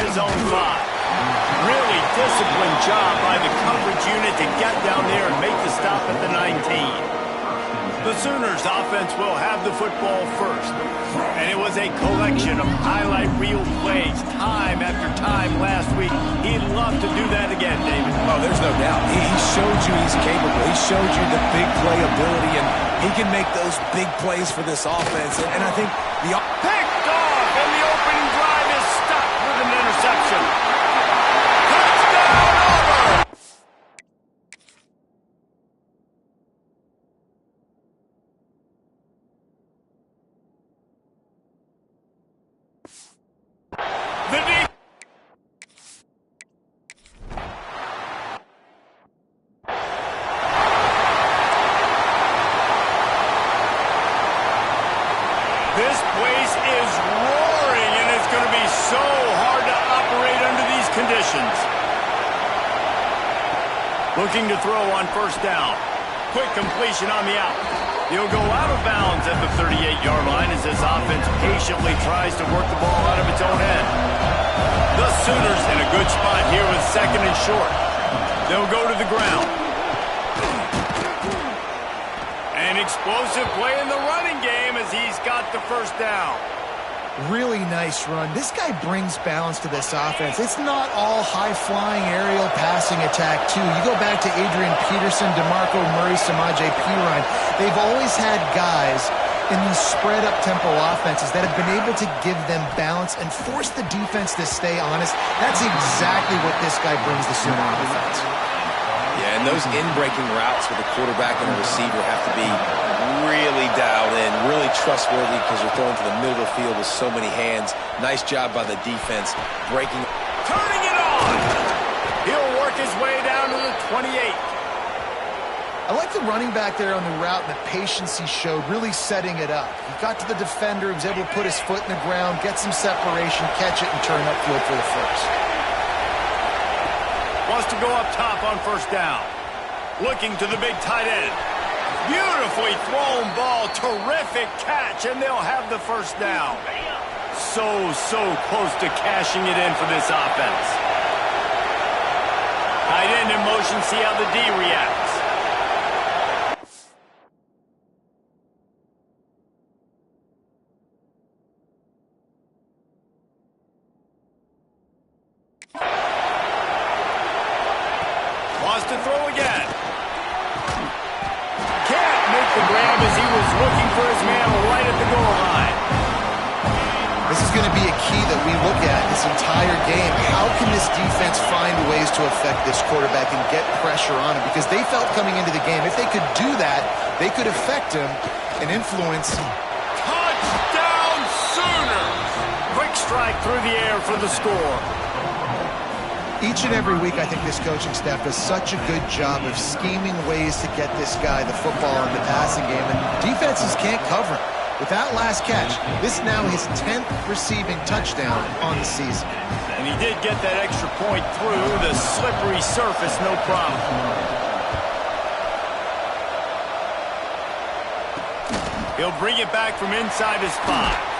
his own 5. Really disciplined job by the coverage unit to get down there and make the stop at the 19. The Sooners offense will have the football first. And it was a collection of highlight reel plays time after time last week. He'd love to do that again, David. Oh, there's no doubt. He showed you he's capable. He showed you the big play ability, and he can make those big plays for this offense. And I think the... Picked off, and the opening drive is stopped with an interception. Touchdown, Auburn! This place is roaring, and it's going to be so hard to operate under these conditions. Looking to throw on first down. Quick completion on the out. He'll go out of bounds at the 38-yard line as this offense patiently tries to work the ball out of its own end. The Sooners in a good spot here with second and short. They'll go to the ground. An explosive play in the running game as he's got the first down. Really nice run. This guy brings balance to this offense. It's not all high-flying aerial passing attack, too. You go back to Adrian Peterson, DeMarco Murray, Samaje Perine. They've always had guys in these spread-up tempo offenses that have been able to give them balance and force the defense to stay honest. That's exactly what this guy brings the Sooner offense. Yeah, and those in-breaking routes with the quarterback and the receiver have to be really dialed in, really trustworthy because you're throwing to the middle of the field with so many hands. Nice job by the defense breaking. Turning it on! He'll work his way down to the 28. I like the running back there on the route and the patience he showed, really setting it up. He got to the defender, he was able to put his foot in the ground, get some separation, catch it, and turn upfield for the first. Wants to go up top on first down. Looking to the big tight end. Beautifully thrown ball. Terrific catch, and they'll have the first down. So close to cashing it in for this offense. Tight end in motion. See how the D reacts. Wants to throw again. Can't make the grab as he was looking for his man right at the goal line. This is going to be a key that we look at this entire game. How can this defense find ways to affect this quarterback and get pressure on him? Because they felt coming into the game, if they could do that, they could affect him and influence. Touchdown Sooners! Quick strike through the air for the score. Each and every week, I think this coaching staff does such a good job of scheming ways to get this guy the football in the passing game, and defenses can't cover him. With that last catch, this now his 10th receiving touchdown on the season. And he did get that extra point through the slippery surface, no problem. He'll bring it back from inside his 5.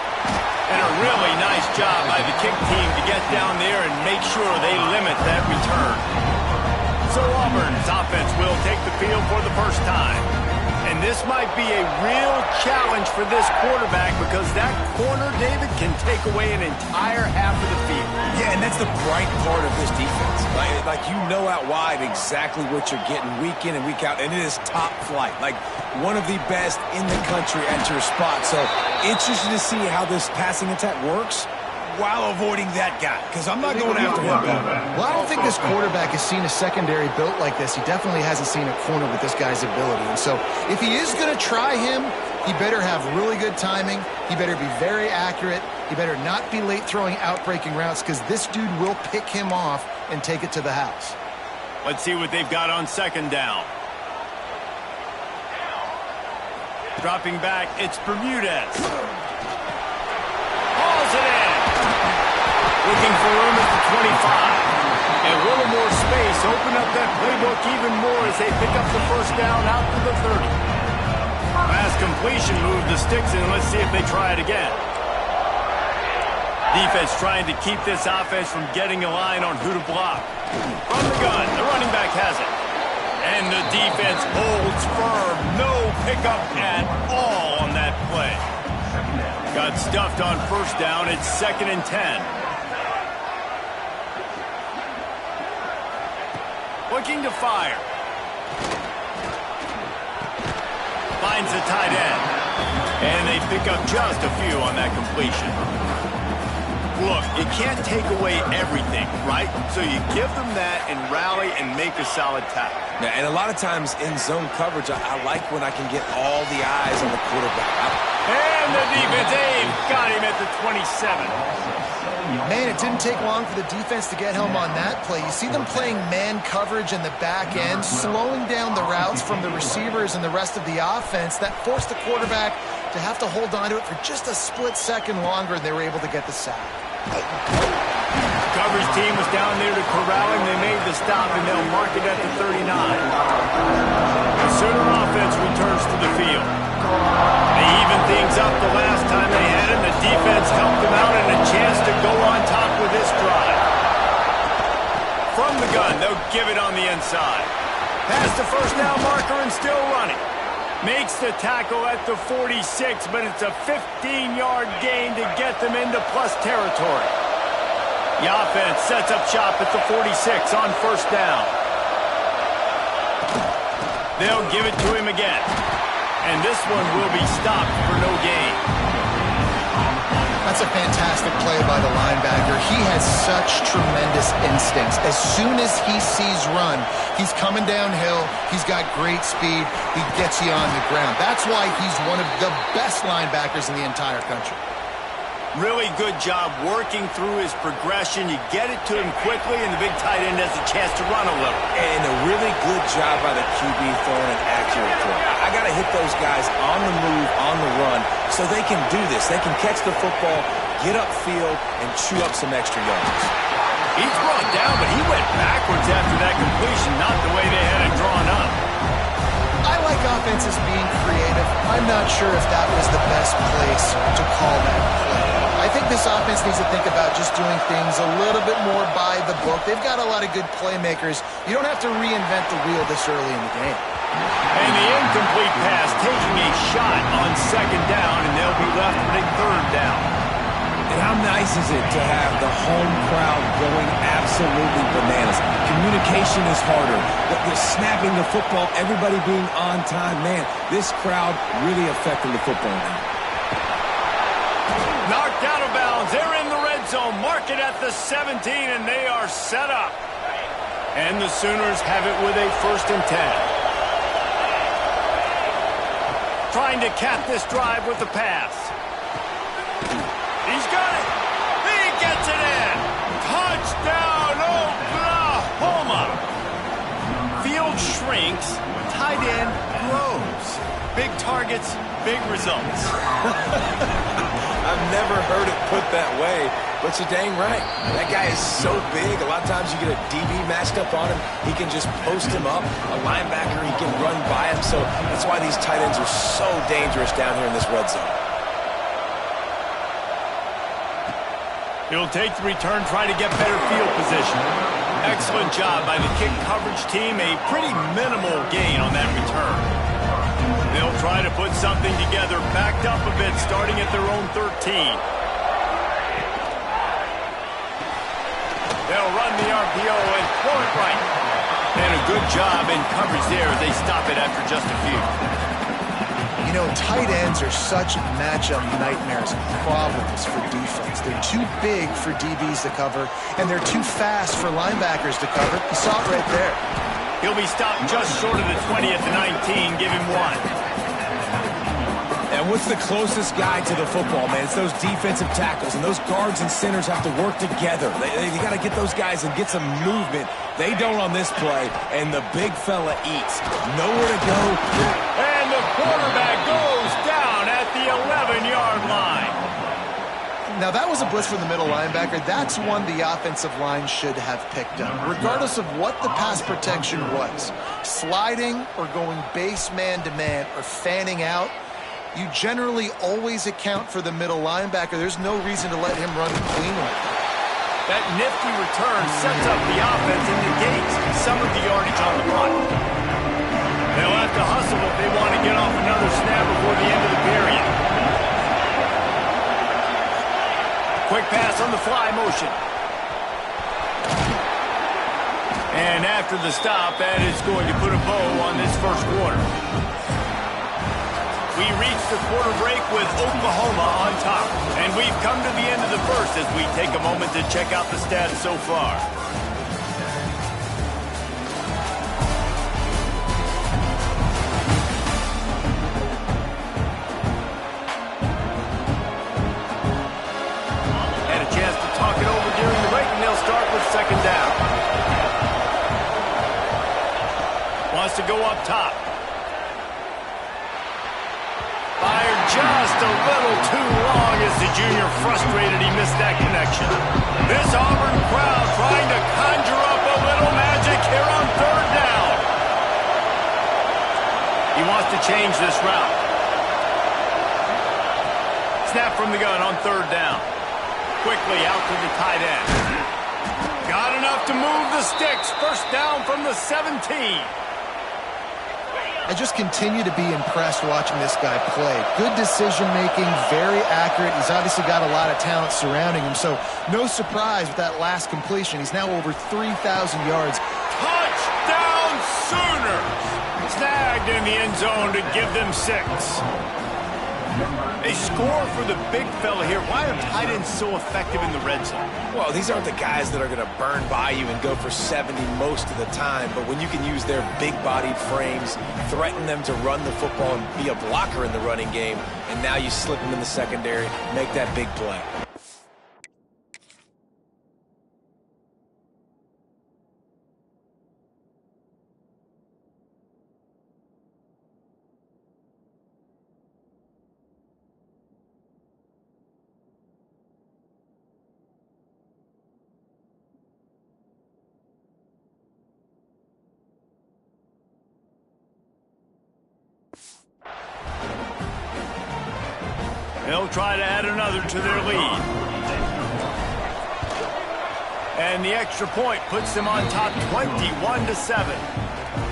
And a really nice job by the kick team to get down there and make sure they limit that return. So Auburn's offense will take the field for the first time. And this might be a real challenge for this quarterback because that corner, David, can take away an entire half of the field. Yeah, and that's the bright part of this defense. Like you know out wide exactly what you're getting week in and week out, and it is top flight. Like one of the best in the country at your spot. So interested to see how this passing attack works while avoiding that guy, because I'm not going after him. Well, I don't think this quarterback has seen a secondary built like this. He definitely hasn't seen a corner with this guy's ability. And so if he is going to try him, he better have really good timing. He better be very accurate. He better not be late throwing out-breaking routes because this dude will pick him off and take it to the house. Let's see what they've got on second down. Dropping back, it's Bermudez. Hauls it in. Looking for room at the 25. And a little more space. Open up that playbook even more as they pick up the first down out to the 30. Pass completion, move the sticks in. Let's see if they try it again. Defense trying to keep this offense from getting a line on who to block. From the gun, the running back has it. And the defense holds firm. No pickup at all on that play. Got stuffed on first down. It's 2nd and 10. Looking to fire. Finds the tight end. And they pick up just a few on that completion. Look, you can't take away everything, right? So you give them that and rally and make a solid tackle. Yeah, and a lot of times in zone coverage, I like when I can get all the eyes on the quarterback. And the defense, got him at the 27. Man, it didn't take long for the defense to get home on that play. You see them playing man coverage in the back end, slowing down the routes from the receivers and the rest of the offense. That forced the quarterback to have to hold on to it for just a split second longer, and they were able to get the sack. Coverage team was down there to corral him. They made the stop, and they'll mark it at the 39. The Sooner offense returns to the field. They evened things up the last time they had him. The defense helped them out and a chance to go on top with this drive. From the gun, they'll give it on the inside. Past the first down marker and still running. Makes the tackle at the 46, but it's a 15-yard gain to get them into plus territory. The offense sets up shop at the 46 on first down. They'll give it to him again. And this one will be stopped for no gain. That's a fantastic play by the linebacker. He has such tremendous instincts. As soon as he sees run, he's coming downhill. He's got great speed. He gets you on the ground. That's why he's one of the best linebackers in the entire country. Really good job working through his progression. You get it to him quickly, and the big tight end has a chance to run a little. And a really good job by the QB throwing an accurate throw. I got to hit those guys on the move, on the run, so they can do this. They can catch the football, get upfield, and chew up some extra yards. He's brought down, but he went backwards after that completion, not the way they had it drawn up. I like offenses being creative. I'm not sure if that was the best place to call that play. I think this offense needs to think about just doing things a little bit more by the book. They've got a lot of good playmakers. You don't have to reinvent the wheel this early in the game. And the incomplete pass taking a shot on second down, and they'll be left with a third down. And how nice is it to have the home crowd going absolutely bananas? Communication is harder. The snapping the football, everybody being on time. Man, this crowd really affecting the football now. Knocked out of bounds. They're in the red zone. Mark it at the 17, and they are set up. And the Sooners have it with a 1st and 10. Trying to cap this drive with the pass. He's got it. He gets it in. Touchdown, Oklahoma. Field shrinks. Tight end grows. Big targets, big results. I've never heard it put that way, but you're dang right. That guy is so big. A lot of times you get a DB matched up on him. He can just post him up. A linebacker, he can run by him. So that's why these tight ends are so dangerous down here in this red zone. He'll take the return, try to get better field position. Excellent job by the kick coverage team. A pretty minimal gain on that return. They'll try to put something together, backed up a bit, starting at their own 13. They'll run the RPO and throw it right. And a good job in coverage there as they stop it after just a few. You know, tight ends are such matchup nightmares and problems for defense. They're too big for DBs to cover, and they're too fast for linebackers to cover. You saw it right there. He'll be stopped just short of the 20 at the 19. Give him one. And what's the closest guy to the football, man? It's those defensive tackles, and those guards and centers have to work together. They got to get those guys and get some movement. They don't on this play, and the big fella eats. Nowhere to go. And the quarterback goes down at the 11-yard line. Now, that was a blitz from the middle linebacker. That's one the offensive line should have picked up, regardless of what the pass protection was. Sliding or going base man-to-man or fanning out, you generally always account for the middle linebacker. There's no reason to let him run cleanly. That nifty return sets up the offense and negates some of the yardage on the punt. They'll have to hustle if they want to get off another snap before the end of the period. Quick pass on the fly motion. And after the stop, that is going to put a bow on this first quarter. We reach the quarter break with Oklahoma on top. And we've come to the end of the first as we take a moment to check out the stats so far. Had a chance to talk it over during the break, and they'll start with second down. Wants to go up top. Fired just a little too long as the junior frustrated he missed that connection. This Auburn crowd trying to conjure up a little magic here on third down. He wants to change this route. Snap from the gun on third down. Quickly out to the tight end. Got enough to move the sticks. First down from the 17. I just continue to be impressed watching this guy play. Good decision-making, very accurate. He's obviously got a lot of talent surrounding him, so no surprise with that last completion. He's now over 3,000 yards. Touchdown Sooners! Snagged in the end zone to give them 6. They score for the big fella here. Why are tight ends so effective in the red zone? Well, these aren't the guys that are going to burn by you and go for 70 most of the time, but when you can use their big-bodied frames, threaten them to run the football and be a blocker in the running game, and now you slip them in the secondary, make that big play. They'll try to add another to their lead. And the extra point puts them on top 21-7.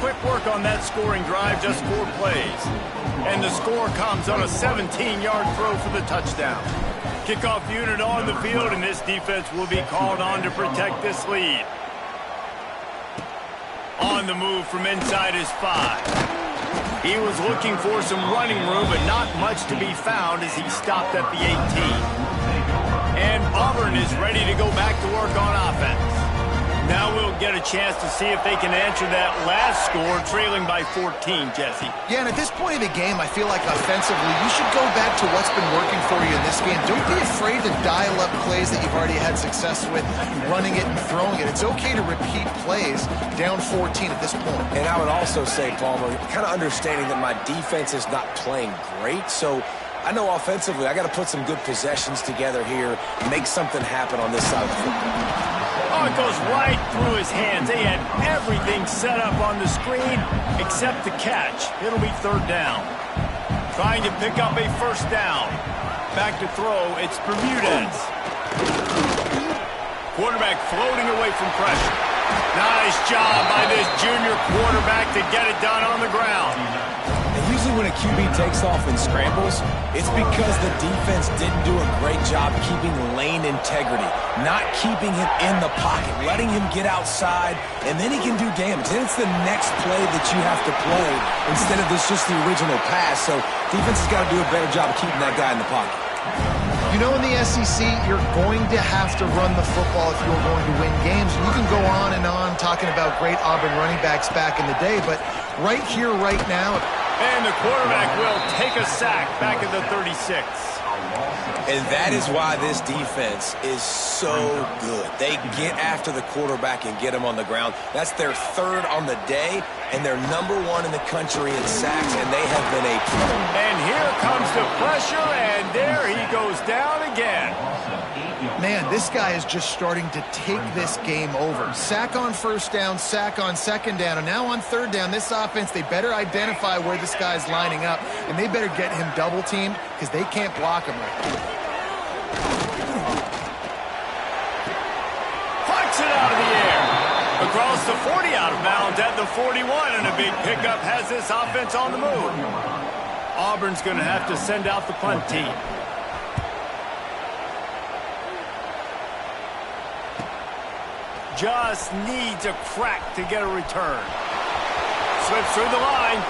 Quick work on that scoring drive, just 4 plays. And the score comes on a 17-yard throw for the touchdown. Kickoff unit on the field, and this defense will be called on to protect this lead. On the move from inside his 5. He was looking for some running room, but not much to be found as he stopped at the 18. And Auburn is ready to go back to work on offense. Now we'll get a chance to see if they can answer that last score, trailing by 14, Jesse. Yeah, and at this point of the game, I feel like offensively, you should go back to what's been working for you in this game. Don't be afraid to dial up plays that you've already had success with, running it and throwing it. It's okay to repeat plays down 14 at this point. And I would also say, Palmer, kind of understanding that my defense is not playing great, so I know offensively I got to put some good possessions together here, make something happen on this side of the football. Oh, it goes right through his hands. They had everything set up on the screen except the catch. It'll be third down. Trying to pick up a first down. Back to throw, it's Bermudez. Quarterback floating away from pressure. Nice job by this junior quarterback to get it done on the ground. And usually when a QB takes off and scrambles, it's because the defense didn't do a great job keeping lane integrity, not keeping him in the pocket, letting him get outside, and then he can do damage. Then it's the next play that you have to play instead of this just the original pass. So defense has got to do a better job of keeping that guy in the pocket. You know, in the SEC, you're going to have to run the football if you're going to win games. You can go on and on talking about great Auburn running backs back in the day, but right here, right now. And the quarterback will take a sack back at the 36. And that is why this defense is so good. They get after the quarterback and get him on the ground. That's their 3rd on the day, and they're #1 in the country in sacks, and they have been a pro. And here comes the pressure, and there he goes down again. Man, this guy is just starting to take this game over. Sack on first down, sack on second down, and now on third down, this offense, they better identify where this guy's lining up, and they better get him double-teamed because they can't block him right now. Flicks it out of the air. Across the 40, out of bounds at the 41, and a big pickup has this offense on the move. Auburn's going to have to send out the punt team. Just needs a crack to get a return. Slips through the line.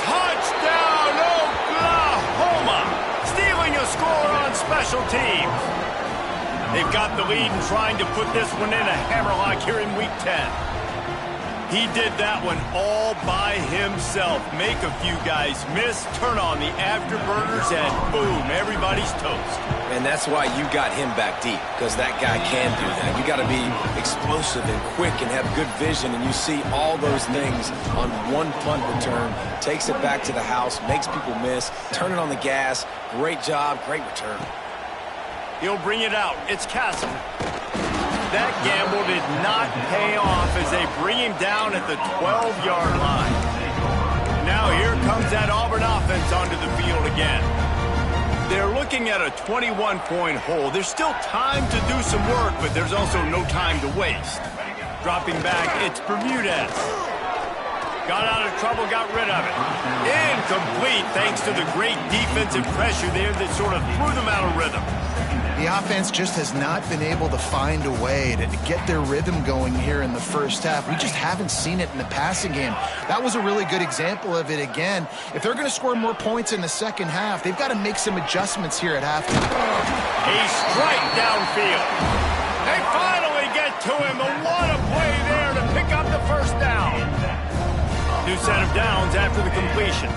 Touchdown, Oklahoma! Stealing a score on special teams. They've got the lead and trying to put this one in a hammerlock here in Week 10. He did that one all by himself. Make a few guys miss, turn on the afterburners, and boom, everybody's toast. And that's why you got him back deep, because that guy can do that. You got to be explosive and quick and have good vision, and you see all those things on one punt return. Takes it back to the house, makes people miss, turn it on the gas. Great job, great return. He'll bring it out. It's Castle. That gamble did not pay off as they bring him down at the 12-yard line. Now here comes that Auburn offense onto the field again. They're looking at a 21-point hole. There's still time to do some work, but there's also no time to waste. Dropping back, it's Bermudez. Got out of trouble, got rid of it. Incomplete thanks to the great defensive pressure there that sort of threw them out of rhythm. The offense just has not been able to find a way to get their rhythm going here in the first half. We just haven't seen it in the passing game. That was a really good example of it again. If they're going to score more points in the second half, they've got to make some adjustments here at halftime. A strike downfield. They finally get to him, but what a play there to pick up the first down. New set of downs after the completion.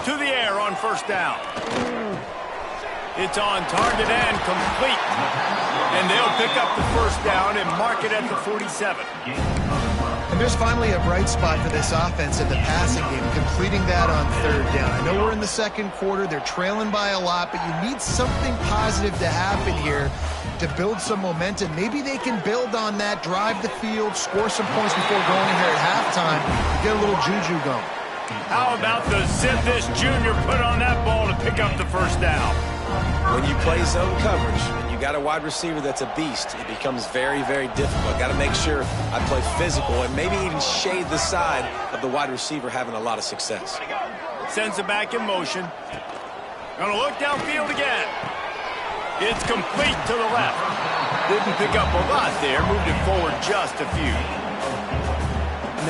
To the air on first down. It's on target and complete. And they'll pick up the first down and mark it at the 47. And there's finally a bright spot for this offense in the passing game, completing that on third down. I know we're in the second quarter. They're trailing by a lot, but you need something positive to happen here to build some momentum. Maybe they can build on that, drive the field, score some points before going in here at halftime, get a little juju going. How about the zip this junior put on that ball to pick up the first down? When you play zone coverage and you got a wide receiver that's a beast, it becomes very, very difficult. Got to make sure I play physical and maybe even shade the side of the wide receiver having a lot of success. Sends it back in motion. Gonna look downfield again. It's complete to the left. Didn't pick up a lot there, moved it forward just a few.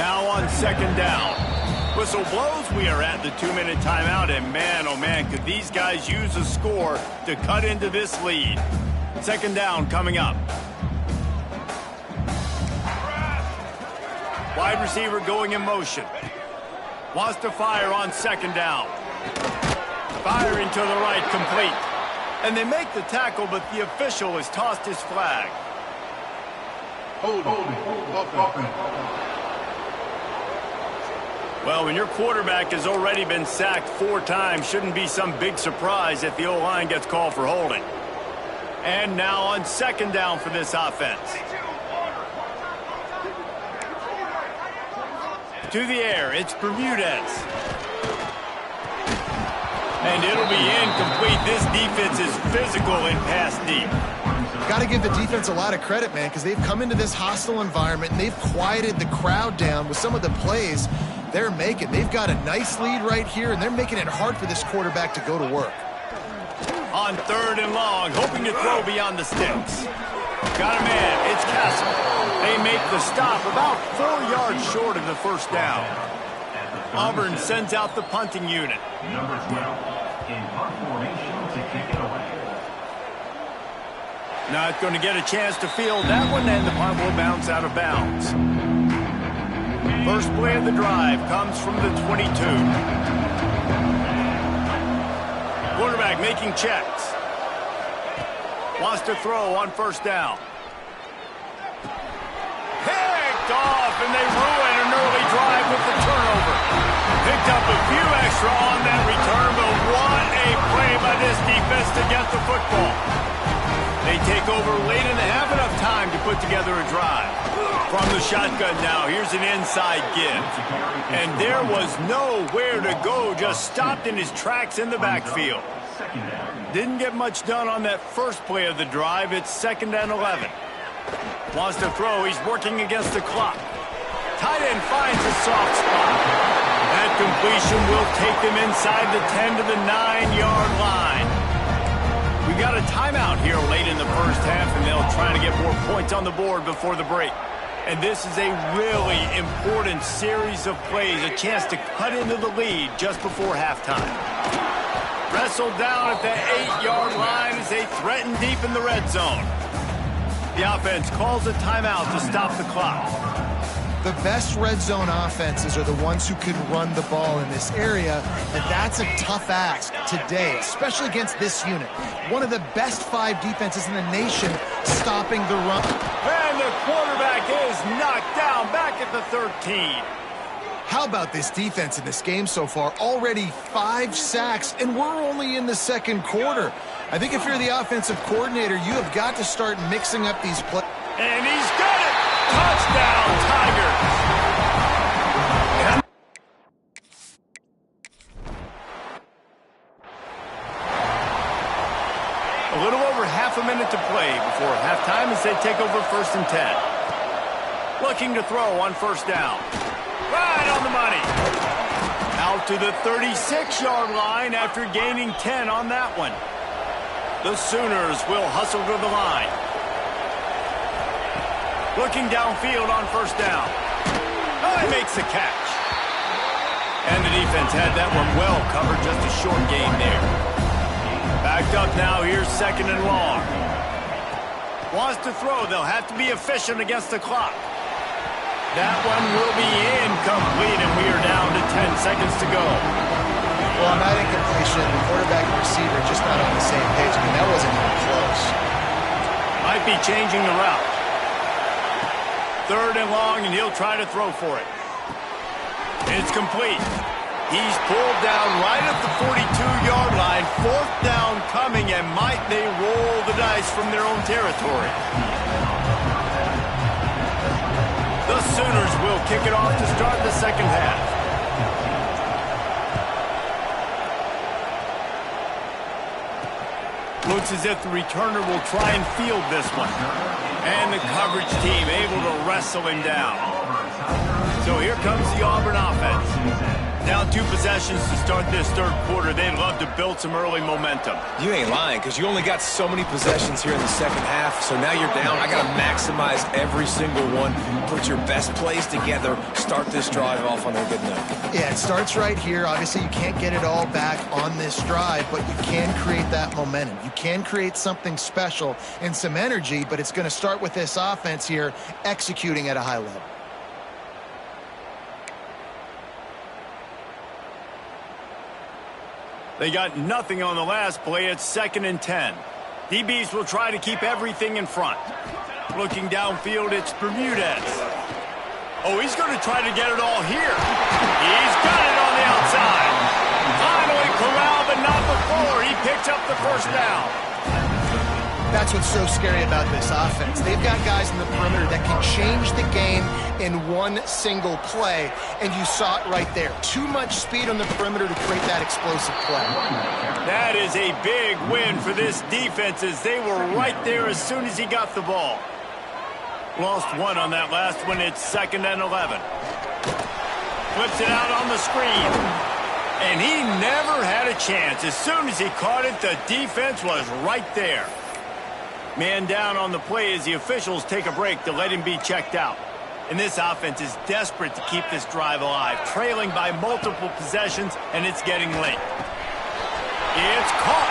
Now on second down. Whistle blows, we are at the 2-minute timeout, and man, oh man, could these guys use a score to cut into this lead. Second down coming up. Wide receiver going in motion. Wants to fire on second down. Firing to the right, complete. And they make the tackle, but the official has tossed his flag. Well, when your quarterback has already been sacked 4 times, shouldn't be some big surprise if the O-line gets called for holding. And now on second down for this offense. To the air, it's Bermudez. And it'll be incomplete. This defense is physical and pass deep. Got to give the defense a lot of credit, man, because they've come into this hostile environment and they've quieted the crowd down with some of the plays they're making. They've got a nice lead right here, and they're making it hard for this quarterback to go to work. On third and long, hoping to throw beyond the sticks. Got a man, it's Castle. They make the stop about 4 yards short of the first down. Auburn sends out the punting unit. Number 12 in punt formation to kick it away. Not going to get a chance to field that one, and the punt will bounce out of bounds. First play of the drive comes from the 22. Quarterback making checks. Wants to throw on first down. Picked off, and they ruin an early drive with the turnover. Picked up a few extra on that return, but what a play by this defense to get the football. They take over late in the half, enough time to put together a drive. From the shotgun now, here's an inside give. And there was nowhere to go, just stopped in his tracks in the backfield. Didn't get much done on that first play of the drive. It's 2nd and 11. Wants to throw. He's working against the clock. Tight end finds a soft spot. That completion will take them inside the 10 to the 9-yard line. We got a timeout here late in the first half, and they'll try to get more points on the board before the break. And this is a really important series of plays, a chance to cut into the lead just before halftime. Wrestled down at the 8-yard line as they threaten deep in the red zone. The offense calls a timeout to stop the clock. The best red zone offenses are the ones who can run the ball in this area, and that's a tough ask today, especially against this unit. One of the best 5 defenses in the nation stopping the run. And the quarterback is knocked down back at the 13. How about this defense in this game so far? Already 5 sacks, and we're only in the second quarter. I think if you're the offensive coordinator, you have got to start mixing up these plays. And he's got it! Touchdown, Tigers! A little over half a minute to play before halftime as they take over 1st and 10. Looking to throw on 1st down. Right on the money. Out to the 36-yard line after gaining 10 on that one. The Sooners will hustle to the line. Looking downfield on 1st down. Oh, he makes the catch. And the defense had that one well covered, just a short gain there. Backed up now, here's 2nd and long. Wants to throw, they'll have to be efficient against the clock. That one will be incomplete, and we are down to 10 seconds to go. Well, on that incompletion, the quarterback and receiver just not on the same page. I mean, that wasn't even close. Might be changing the route. 3rd and long, and he'll try to throw for it. It's complete. He's pulled down right at the 42-yard line. 4th down coming, and might they roll the dice from their own territory. The Sooners will kick it off to start the second half. Looks as if the returner will try and field this one. And the coverage team able to wrestle him down. So here comes the Auburn offense. Down 2 possessions to start this 3rd quarter. They'd love to build some early momentum. You ain't lying, because you only got so many possessions here in the second half, so now you're down. I got to maximize every single one, put your best plays together, start this drive off on a good note. Yeah, it starts right here. Obviously, you can't get it all back on this drive, but you can create that momentum. You can create something special and some energy, but it's going to start with this offense here executing at a high level. They got nothing on the last play. It's 2nd and 10. DBs will try to keep everything in front. Looking downfield, it's Bermudez. Oh, he's going to try to get it all here. He's got it on the outside. Finally corralled, but not before. He picked up the 1st down. That's what's so scary about this offense. They've got guys in the perimeter that can change the game in one single play, and you saw it right there. Too much speed on the perimeter to create that explosive play. That is a big win for this defense as they were right there as soon as he got the ball. Lost 1 on that last one. It's 2nd and 11. Flips it out on the screen. And he never had a chance. As soon as he caught it, the defense was right there. Man down on the play as the officials take a break to let him be checked out. And this offense is desperate to keep this drive alive, trailing by multiple possessions, and it's getting late. It's caught.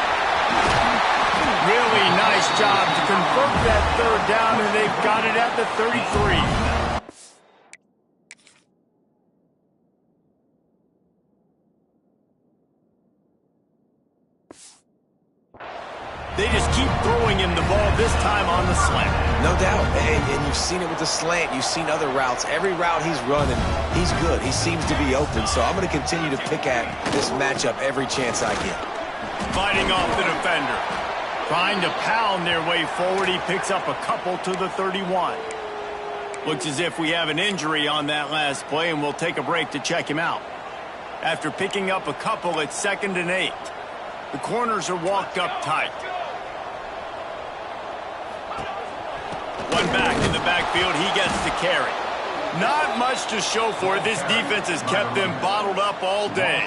Really nice job to convert that 3rd down, and they've got it at the 33. They just keep throwing him the ball, this time on the slant. No doubt, and you've seen it with the slant. You've seen other routes. Every route he's running, he's good. He seems to be open, so I'm going to continue to pick at this matchup every chance I get. Fighting off the defender. Trying to pound their way forward. He picks up a couple to the 31. Looks as if we have an injury on that last play, and we'll take a break to check him out. After picking up a couple, it's 2nd and 8. The corners are walked up tight. One back in the backfield, he gets the carry. Not much to show for it. This defense has kept them bottled up all day.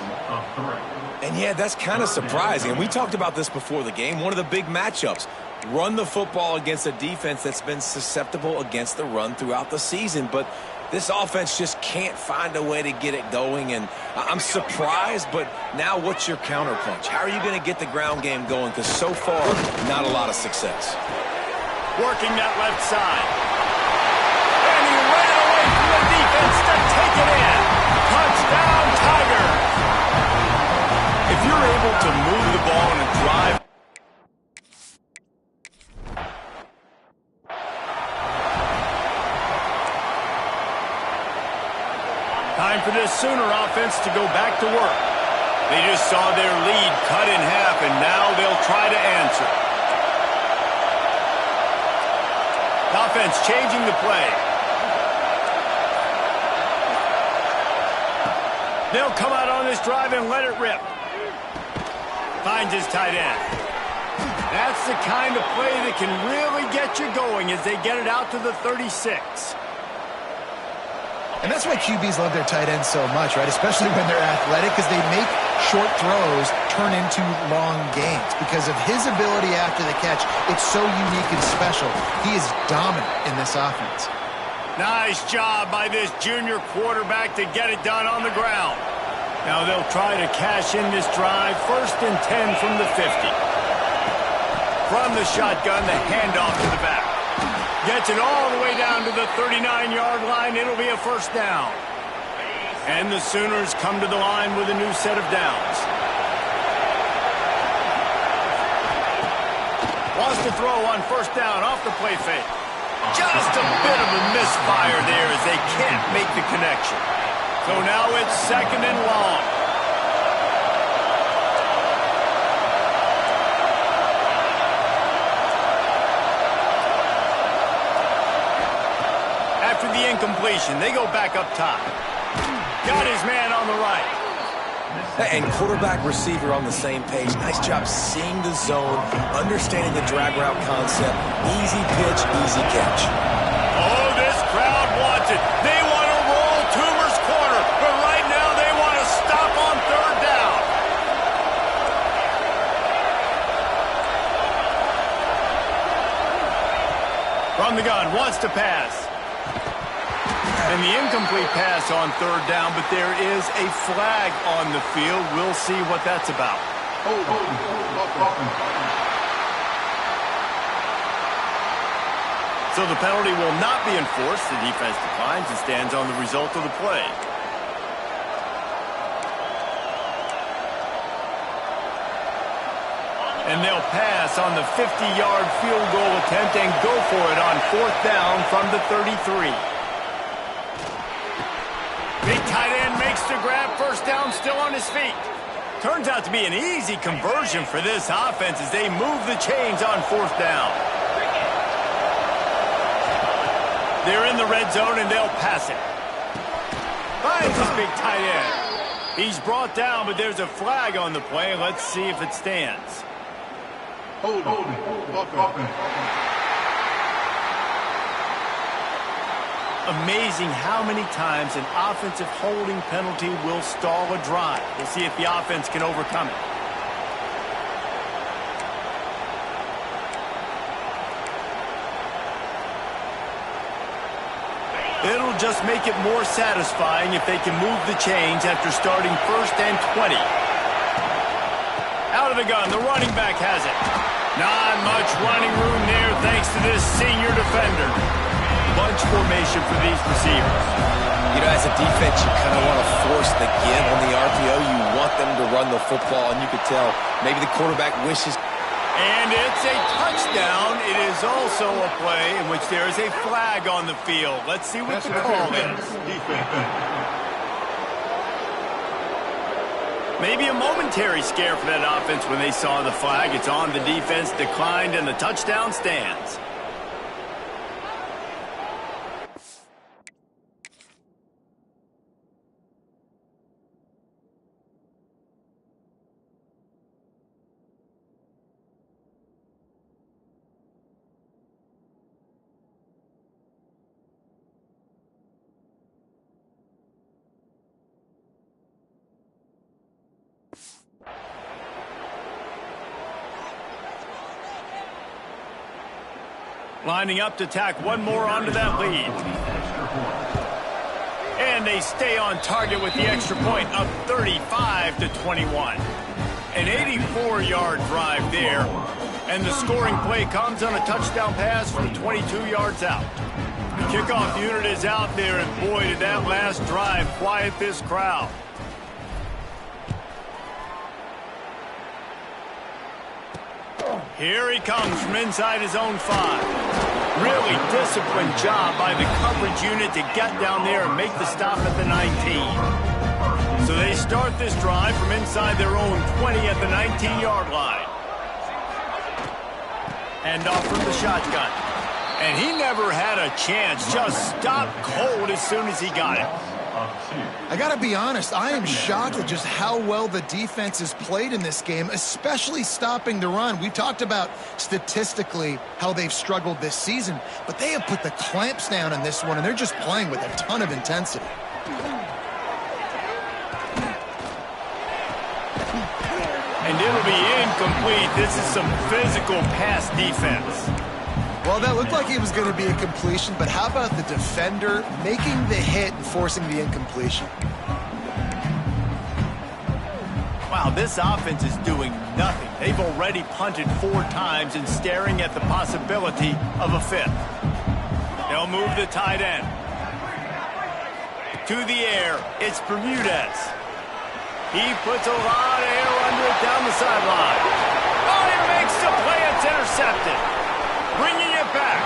And yeah, that's kind of surprising. And we talked about this before the game. One of the big matchups. Run the football against a defense that's been susceptible against the run throughout the season. But this offense just can't find a way to get it going. And I'm surprised, but now what's your counterpunch? How are you going to get the ground game going? Because so far, not a lot of success. Working that left side. And he ran away from the defense to take it in. Touchdown, Tigers. If you're able to move the ball in a drive, time for this Sooner offense to go back to work. They just saw their lead cut in half, and now they'll try to answer. Offense changing the play. They'll come out on this drive and let it rip. Finds his tight end. That's the kind of play that can really get you going as they get it out to the 36. And that's why QBs love their tight ends so much, right? Especially when they're athletic, because they make short throws turn into long gains. Because of his ability after the catch, it's so unique and special. He is dominant in this offense. Nice job by this junior quarterback to get it done on the ground. Now they'll try to cash in this drive. 1st and 10 from the 50. From the shotgun, the handoff to the back. Gets it all the way down to the 39-yard line. It'll be a 1st down. And the Sooners come to the line with a new set of downs. Wants to throw on 1st down off the play fake. Just a bit of a misfire there as they can't make the connection. So now it's 2nd and long. After the incompletion, they go back up top. Got his man on the right. And quarterback receiver on the same page. Nice job seeing the zone, understanding the drag route concept. Easy pitch, easy catch. Oh, this crowd wants it. They want to roll Toomer's corner, but right now they want to stop on 3rd down. From the gun, wants to pass. And the incomplete pass on 3rd down, but there is a flag on the field. We'll see what that's about. So the penalty will not be enforced. The defense declines and stands on the result of the play. And they'll pass on the 50-yard field goal attempt and go for it on 4th down from the 33. Big tight end makes the grab. 1st down, still on his feet. Turns out to be an easy conversion for this offense as they move the chains on 4th down. They're in the red zone and they'll pass it. Finds his big tight end. He's brought down, but there's a flag on the play. Let's see if it stands. Hold it. Amazing how many times an offensive holding penalty will stall a drive. We'll see if the offense can overcome it. It'll just make it more satisfying if they can move the chains after starting 1st and 20. Out of the gun, the running back has it. Not much running room there thanks to this senior defender. Bunch formation for these receivers. You know, as a defense, you kind of want to force the give on the RPO. You want them to run the football, and you could tell maybe the quarterback wishes. And it's a touchdown. It is also a play in which there is a flag on the field. Let's see what the call is. Maybe a momentary scare for that offense when they saw the flag. It's on the defense, declined, and the touchdown stands. Lining up to tack one more onto that lead. And they stay on target with the extra point, up 35-21. An 84-yard drive there. And the scoring play comes on a touchdown pass from 22 yards out. The kickoff unit is out there, and boy, did that last drive quiet this crowd. Here he comes from inside his own 5. Really disciplined job by the coverage unit to get down there and make the stop at the 19. So they start this drive from inside their own 20 at the 19-yard line. And off from the shotgun. And he never had a chance. Just stopped cold as soon as he got it. I gotta be honest, I am shocked at just how well the defense has played in this game, especially stopping the run. We talked about statistically how they've struggled this season, but they have put the clamps down in this one, and they're just playing with a ton of intensity. And it'll be incomplete. This is some physical pass defense. Well, that looked like it was going to be a completion, but how about the defender making the hit and forcing the incompletion? Wow, this offense is doing nothing. They've already punted 4 times and staring at the possibility of a 5th. They'll move the tight end. To the air, it's Bermudez. He puts a lot of air under it down the sideline. Oh, he makes the play. It's intercepted. Bringing it back.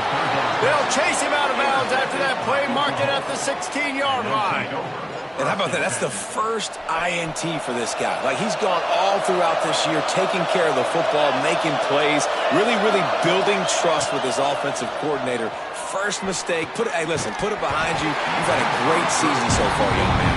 They'll chase him out of bounds after that play, mark it at the 16-yard line. And how about that? That's the first INT for this guy. Like, he's gone all throughout this year, taking care of the football, making plays, really building trust with his offensive coordinator. First mistake, hey, listen, put it behind you. You've had a great season so far, young man.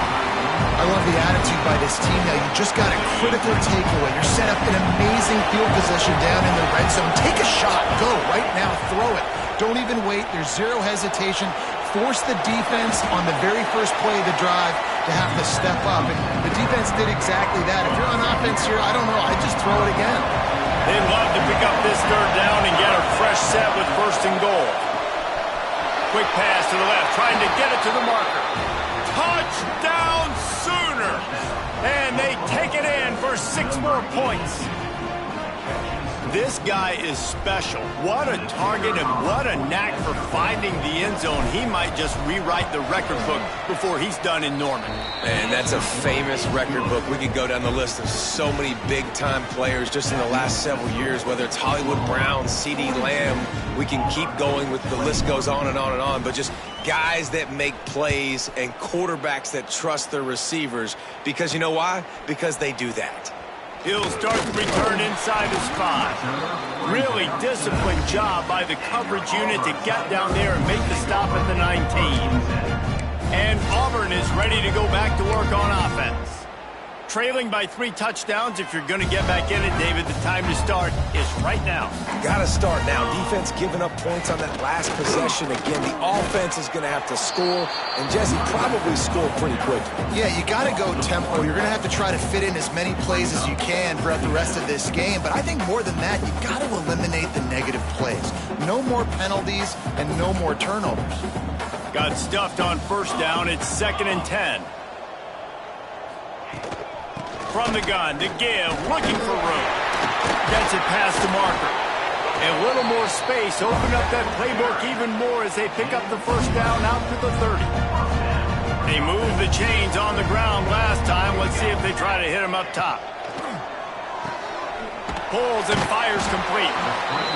I love the attitude by this team now. You just got a critical takeaway. You're set up in amazing field position down in the red zone. Take a shot. Go right now. Throw it. Don't even wait. There's zero hesitation. Force the defense on the very first play of the drive to have to step up. And the defense did exactly that. If you're on offense here, I don't know. I'd just throw it again. They'd love to pick up this 3rd down and get a fresh set with 1st and goal. Quick pass to the left, trying to get it to the marker. Touchdown Sooners! And they take it in for 6 more points. This guy is special. What a target and what a knack for finding the end zone. He might just rewrite the record book before he's done in Norman. Man, that's a famous record book. We could go down the list of so many big-time players just in the last several years, whether it's Hollywood Brown, CeeDee Lamb. We can keep going with the list goes on and on and on, but just guys that make plays and quarterbacks that trust their receivers. Because you know why? Because they do that. He'll start the return inside his 5. Really disciplined job by the coverage unit to get down there and make the stop at the 19. And Auburn is ready to go back to work on offense. Trailing by 3 touchdowns. If you're going to get back in it, David, the time to start is right now. Got to start now. Defense giving up points on that last possession. Again, the offense is going to have to score, and Jesse probably score pretty quickly. Yeah, you got to go tempo. You're going to have to try to fit in as many plays as you can throughout the rest of this game. But I think more than that, you've got to eliminate the negative plays. No more penalties and no more turnovers. Got stuffed on 1st down. It's 2nd and 10. From the gun to give, looking for room. Gets it past the marker. A little more space, open up that playbook even more as they pick up the 1st down out to the 30. They moved the chains on the ground last time. Let's see if they try to hit him up top. Pulls and fires complete.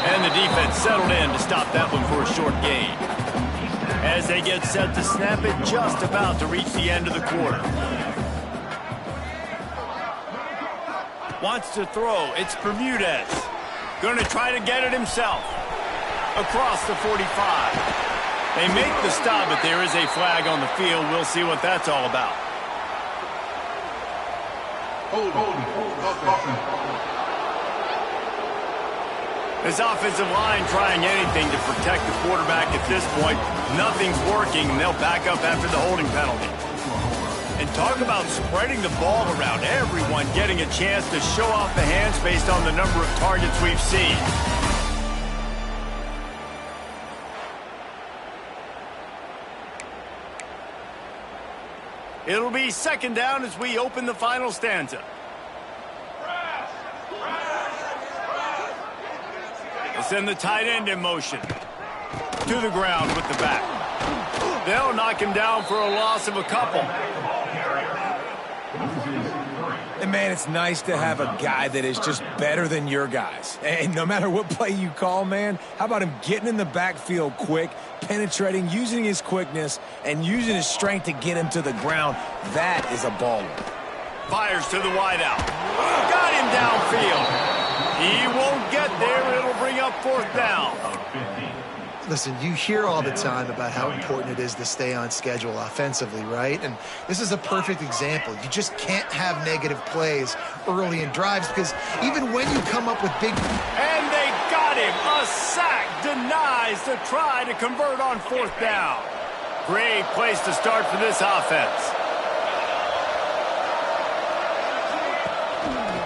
And the defense settled in to stop that one for a short gain. As they get set to snap it, just about to reach the end of the quarter. Wants to throw. It's Bermudez. Going to try to get it himself. Across the 45. They make the stop, but there is a flag on the field. We'll see what that's all about. This offensive line trying anything to protect the quarterback at this point. Nothing's working, and they'll back up after the holding penalty. And talk about spreading the ball around. Everyone getting a chance to show off the hands based on the number of targets we've seen. It'll be second down as we open the final stanza. They send the tight end in motion. To the ground with the back. They'll knock him down for a loss of a couple. And, man, it's nice to have a guy that is just better than your guys. And no matter what play you call, man, how about him getting in the backfield quick, penetrating, using his quickness, and using his strength to get him to the ground? That is a baller. Fires to the wideout. Got him downfield. He won't get there. It'll bring up fourth down. Listen, you hear all the time about how important it is to stay on schedule offensively, right? And this is a perfect example. You just can't have negative plays early in drives because even when you come up with big... And they got him. A sack denies the try to convert on fourth down. Great place to start for this offense.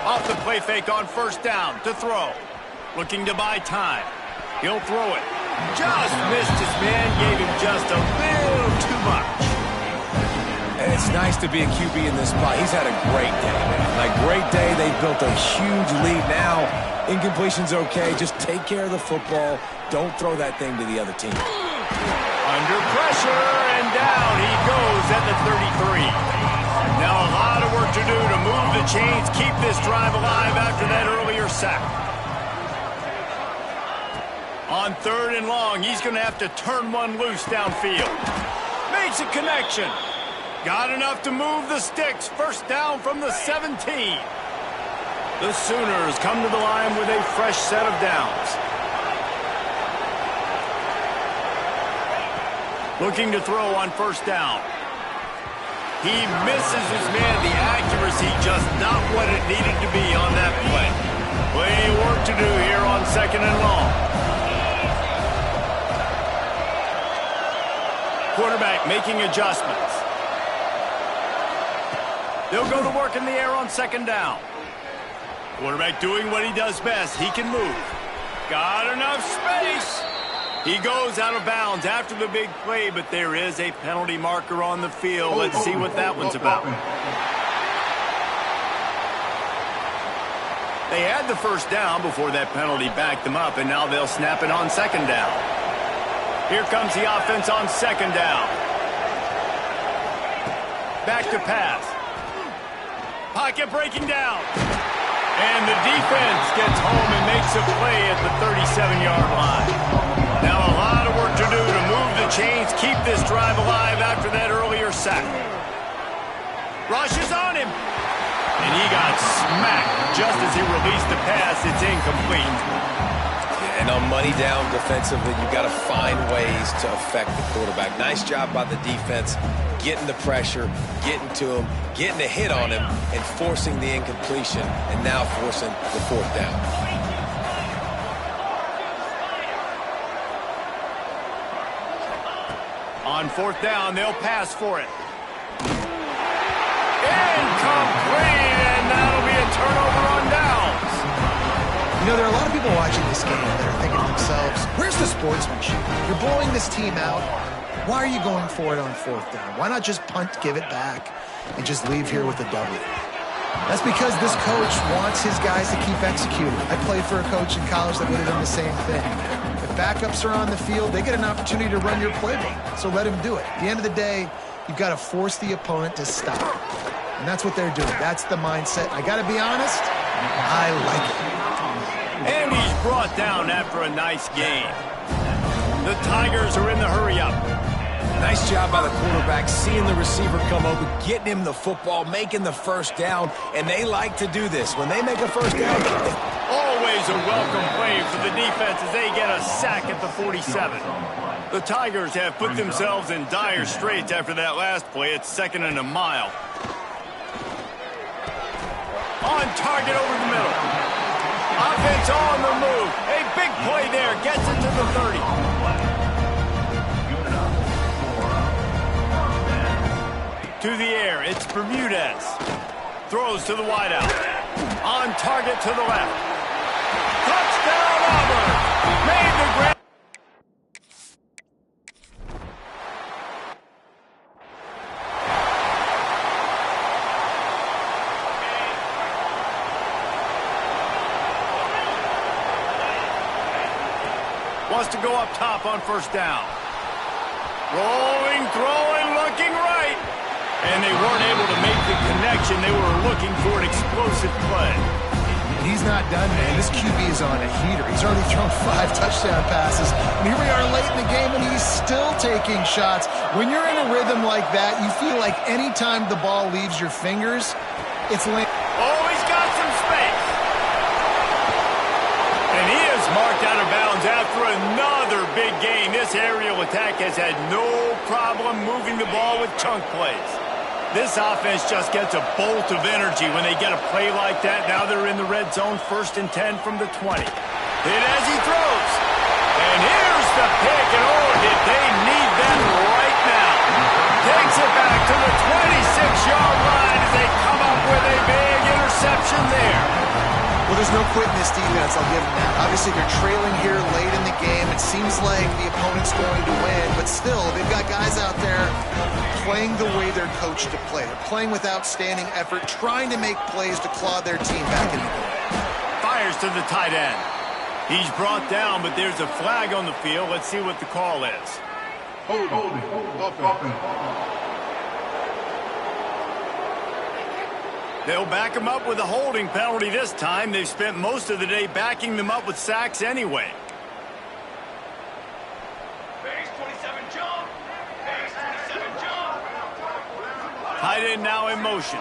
Off the play fake on first down to throw. Looking to buy time. He'll throw it. Just missed his man, gave him just a little too much. And it's nice to be a QB in this spot. He's had a great day, man. Like, great day. They've built a huge lead now. Incompletion's okay. Just take care of the football. Don't throw that thing to the other team. Under pressure, and down he goes at the 33. Now a lot of work to do to move the chains, keep this drive alive after that earlier sack. On third and long, he's going to have to turn one loose downfield. Makes a connection. Got enough to move the sticks. First down from the 17. The Sooners come to the line with a fresh set of downs. Looking to throw on first down. He misses his man. The accuracy just not what it needed to be on that play. Plenty of work to do here on second and long. Quarterback making adjustments. They'll go to work in the air on second down. Quarterback doing what he does best. He can move. Got enough space. He goes out of bounds after the big play, but there is a penalty marker on the field. Let's see what that one's about. They had the first down before that penalty backed them up, and now they'll snap it on second down. Here comes the offense on second down. Back to pass. Pocket breaking down. And the defense gets home and makes a play at the 37-yard line. Now a lot of work to do to move the chains, keep this drive alive after that earlier sack. Rushes on him. And he got smacked just as he released the pass. It's incomplete. And on money down defensively, you've got to find ways to affect the quarterback. Nice job by the defense, getting the pressure, getting to him, getting a hit on him, and forcing the incompletion, and now forcing the fourth down. On fourth down, they'll pass for it. Incomplete, and that'll be a turnover on downs. You know, there are a lot of people watching this game that are thinking to themselves, where's the sportsmanship? You're blowing this team out. Why are you going for it on fourth down? Why not just punt, give it back, and just leave here with a W? That's because this coach wants his guys to keep executing. I played for a coach in college that would have done the same thing. If backups are on the field, they get an opportunity to run your playbook, so let him do it. At the end of the day, you've got to force the opponent to stop. And that's what they're doing. That's the mindset. I got to be honest, I like it. And he's brought down after a nice gain. The Tigers are in the hurry-up. Nice job by the quarterback, seeing the receiver come open, getting him the football, making the first down, and they like to do this. When they make a first down, always a welcome play for the defense as they get a sack at the 47. The Tigers have put themselves in dire straits after that last play. It's 2nd and a mile. On target over the middle. Offense on the move. A big play there. Gets it to the 30. To the air. It's Bermudez. Throws to the wideout. On target to the left. Touchdown Auburn. Made the grab. Wants to go up top on first down. Rolling, throwing, looking right. And they weren't able to make the connection. They were looking for an explosive play. He's not done, man. This QB is on a heater. He's already thrown 5 touchdown passes. And here we are late in the game, and he's still taking shots. When you're in a rhythm like that, you feel like any time the ball leaves your fingers, it's late. Oh, he's got some space. And he is marked out of bounds after another big gain. This aerial attack has had no problem moving the ball with chunk plays. This offense just gets a bolt of energy when they get a play like that. Now they're in the red zone, 1st and 10 from the 20. Hit as he throws. And here's the pick. And oh, did they need that right now. Takes it back to the 26-yard line as they come up with a big interception there. Well, there's no quitting this defense, I'll give them that. Obviously, they're trailing here late in the game. It seems like the opponent's going to win, but still, they've got guys out there playing the way they're coached to play. They're playing with outstanding effort, trying to make plays to claw their team back in the game. Fires to the tight end. He's brought down, but there's a flag on the field. Let's see what the call is. Holding. Offense. They'll back him up with a holding penalty this time. They've spent most of the day backing them up with sacks anyway. Base 27 jump. Base 27 jump. Tight end now in motion.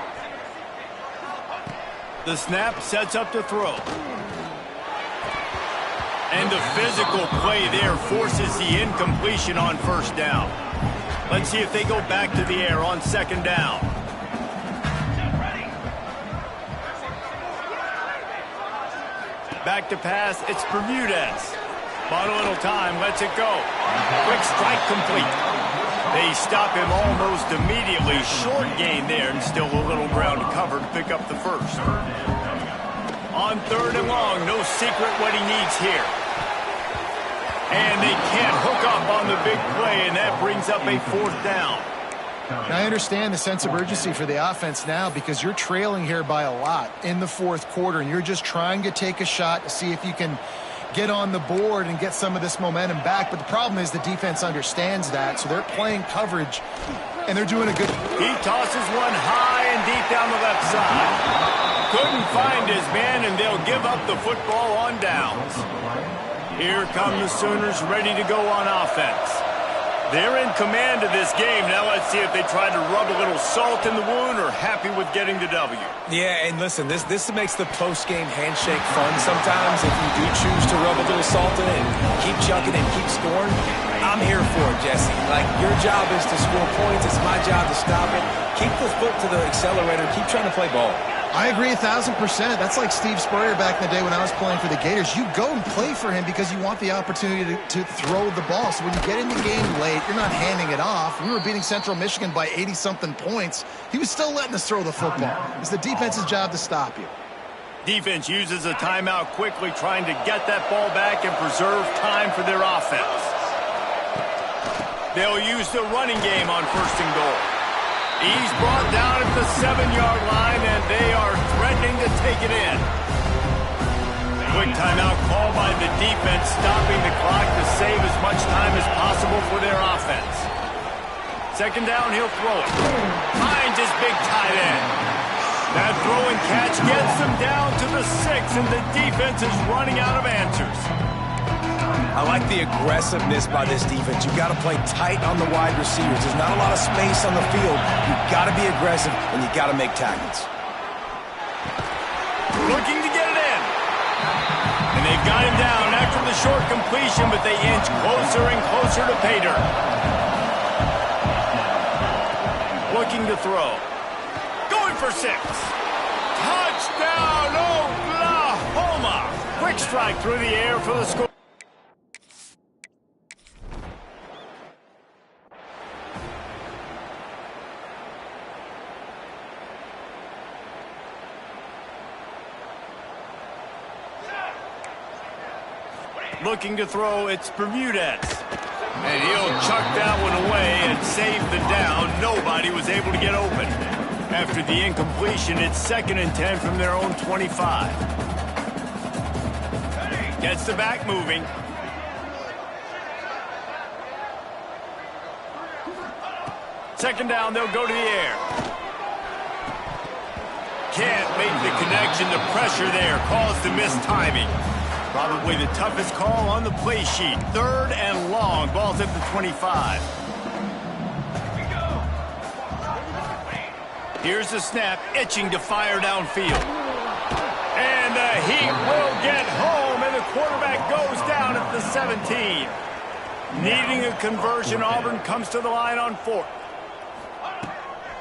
The snap sets up to throw. And the physical play there forces the incompletion on first down. Let's see if they go back to the air on 2nd down. Back to pass, it's Bermudez. Bought a little time, lets it go. Quick strike complete. They stop him almost immediately. Short gain there, and still a little ground to cover to pick up the first. On 3rd and long, no secret what he needs here. And they can't hook up on the big play, and that brings up a 4th down. Now, I understand the sense of urgency for the offense now because you're trailing here by a lot in the 4th quarter, and you're just trying to take a shot to see if you can get on the board and get some of this momentum back. But the problem is the defense understands that, so they're playing coverage, and they're doing a good... He tosses one high and deep down the left side. Couldn't find his man, and they'll give up the football on downs. Here come the Sooners ready to go on offense. They're in command of this game. Now let's see if they try to rub a little salt in the wound or happy with getting the W. Yeah, and listen, this makes the post-game handshake fun sometimes if you do choose to rub a little salt in it and keep chucking and keep scoring. I'm here for it, Jesse. Like, your job is to score points. It's my job to stop it. Keep the foot to the accelerator. Keep trying to play ball. I agree 1,000%. That's like Steve Spurrier back in the day when I was playing for the Gators. You go and play for him because you want the opportunity to throw the ball. So when you get in the game late, you're not handing it off. We were beating Central Michigan by 80-something points. He was still letting us throw the football. It's the defense's job to stop you. Defense uses a timeout quickly, trying to get that ball back and preserve time for their offense. They'll use the running game on 1st and goal. He's brought down at the 7-yard line, and they are threatening to take it in. Quick timeout call by the defense, stopping the clock to save as much time as possible for their offense. 2nd down, he'll throw it. Finds his big tight end. That throw and catch gets them down to the 6, and the defense is running out of answers. I like the aggressiveness by this defense. You've got to play tight on the wide receivers. There's not a lot of space on the field. You've got to be aggressive, and you've got to make tackles. Looking to get it in. And they've got him down after the short completion, but they inch closer and closer to pay dirt. Looking to throw. Going for 6. Touchdown, Oklahoma! Quick strike through the air for the score. Looking to throw, it's Bermudez. And he'll chuck that one away and save the down. Nobody was able to get open. After the incompletion, it's 2nd and 10 from their own 25. Gets the back moving. Second down, they'll go to the air. Can't make the connection. The pressure there caused the missed timing. Probably the toughest call on the play sheet. 3rd and long. Ball's at the 25. Here's the snap, itching to fire downfield. And the Heat will get home, and the quarterback goes down at the 17. Needing a conversion, Auburn comes to the line on 4th.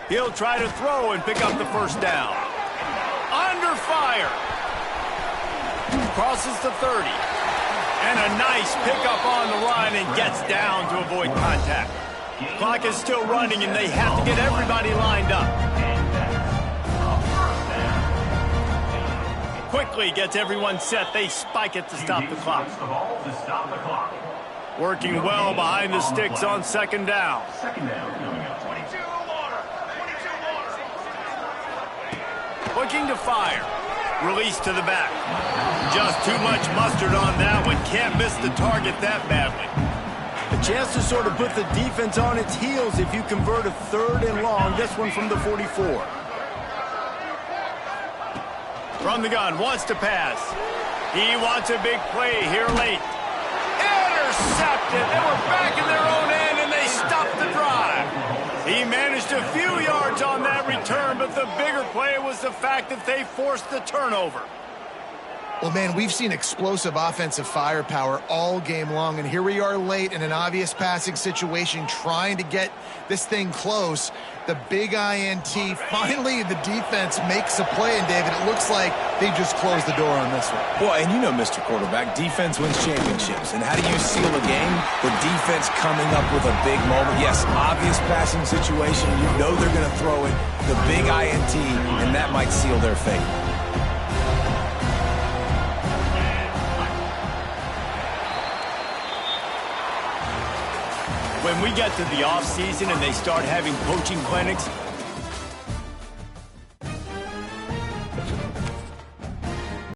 He'll try to throw and pick up the first down. Under fire. Crosses the 30. And a nice pickup on the run and gets down to avoid contact. Clock is still running, and they have to get everybody lined up. Quickly gets everyone set. They spike it to stop the clock. Working well behind the sticks on 2nd down. Looking to fire. Release to the back. Just too much mustard on that one. Can't miss the target that badly. A chance to sort of put the defense on its heels if you convert a 3rd and long. This one from the 44. From the gun, wants to pass. He wants a big play here late. Intercepted. They were back in their own end, and they stopped the drive. He managed a few yards on that return, but the bigger play was the fact that they forced the turnover. Well, man, we've seen explosive offensive firepower all game long, and here we are late in an obvious passing situation trying to get this thing close. The big INT, finally the defense makes a play, and David, it looks like they just closed the door on this one. Boy, and you know, Mr. Quarterback, defense wins championships. And how do you seal a game? The defense coming up with a big moment. Yes, obvious passing situation. You know they're going to throw it. The big INT, and that might seal their fate. When we get to the offseason and they start having coaching clinics,